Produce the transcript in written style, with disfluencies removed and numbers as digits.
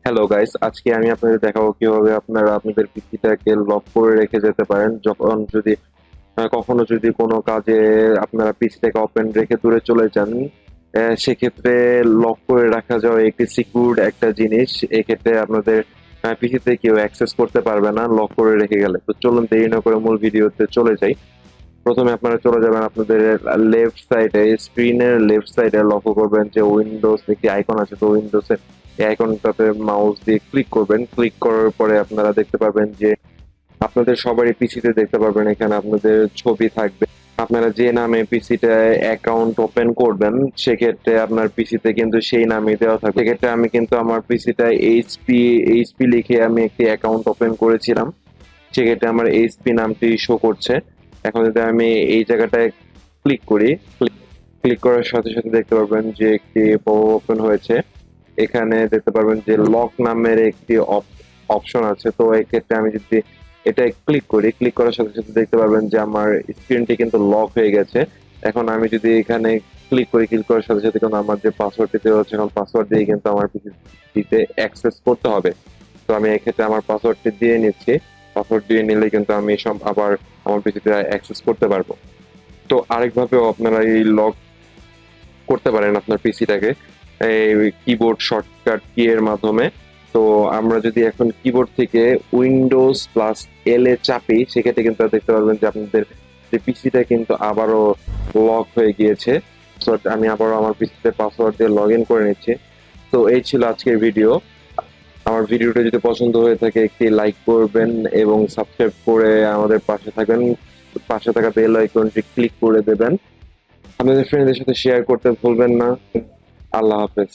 Hello guys, আজকে আমি আপনাদের দেখাবো কিভাবে আপনারা আপনাদের পিসিটাকে লক করে রেখে যেতে পারেন যখন যদি কখনো যদি কোনো কাজে আপনারা পিসিটাকে ওপেন রেখে দূরে চলে যান। সেক্ষেত্রে লক করে রাখা যাওয়া একটি সিকিউরড একটা জিনিস। এক্ষেত্রে আপনাদের পিসিতে কেউ অ্যাক্সেস করতে পারবে না লক করে রেখে গেলে। তো চলুন দেরি না করে মূল ভিডিওতে চলে যাই। প্রথমে আপনারা চলে যাবেন আপনাদের লেফট সাইডে, স্ক্রিনের লেফট সাইডে লক্ষ্য করবেন যে উইন্ডোজ একটি আইকন আছে। তো উইন্ডোজের এই আইকনটাতে মাউস দিয়ে ক্লিক করবেন। ক্লিক করার পরে আপনারা দেখতে পাবেন যে আপনাদের সবারই পিসিতে দেখতে পারবেন এখানে আপনাদের ছবি থাকবে। আপনারা যে নামে পিসিটা অ্যাকাউন্ট ওপেন করবেন সেক্ষেত্রে আপনার পিসিতে কিন্তু সেই নামই দেওয়া থাকবে। সেক্ষেত্রে আমি কিন্তু আমার পিসিটা এইচপি লিখে আমি একটি অ্যাকাউন্ট ওপেন করেছিলাম। সেক্ষেত্রে আমার এইচপি নামটি শো করছে। এখন যদি আমি এই জায়গাটায় ক্লিক করি, ক্লিক করার সাথে সাথে দেখতে পারবেন যে একটি পপ ওপেন হয়েছে। এখানে দেখতে পারবেন যে লক নামের একটি অপশন আছে। তো এক্ষেত্রে আমি যদি এটা ক্লিক করি, ক্লিক করার সাথে সাথে দেখতে পারবেন যে আমার স্ক্রিনটি কিন্তু লক হয়ে গেছে। এখন আমি যদি এখানে ক্লিক করি, ক্লিক করার সাথে সাথে কিন্তু আমার যে পাসওয়ার্ডটি দেওয়া হচ্ছে, এখন পাসওয়ার্ড দিয়ে কিন্তু আমার পিসিতে অ্যাক্সেস করতে হবে। তো আমি এক্ষেত্রে আমার পাসওয়ার্ডটি দিয়ে নিচ্ছি। পাসওয়ার্ড দিয়ে নিলে কিন্তু আমি সব আবার আমার পিসিতে অ্যাক্সেস করতে পারবো। তো আরেকভাবেও আপনারা এই লক করতে পারেন আপনার পিসিটাকে এই কিবোর্ড শর্টকাট কি এর মাধ্যমে। তো আমরা যদি এখন কিবোর্ড থেকে উইন্ডোজ প্লাস এল এ চাপি সেক্ষেত্রে কিন্তু দেখতে পারবেন যে আপনাদের যে পিসিটা কিন্তু আবারও লক হয়ে গিয়েছে। তো আমি আবারও আমার পিসিতে পাসওয়ার্ড দিয়ে লগ ইন করে নিচ্ছি। তো এই ছিল আজকের ভিডিও। আমার ভিডিওটা যদি পছন্দ হয়ে থাকে একটি লাইক করবেন এবং সাবস্ক্রাইব করে আমাদের পাশে থাকবেন। পাশে থাকা বেল আইকনটি ক্লিক করে দেবেন। আপনাদের ফ্রেন্ডদের সাথে শেয়ার করতে ভুলবেন না। আল্লাহ হাফেজ।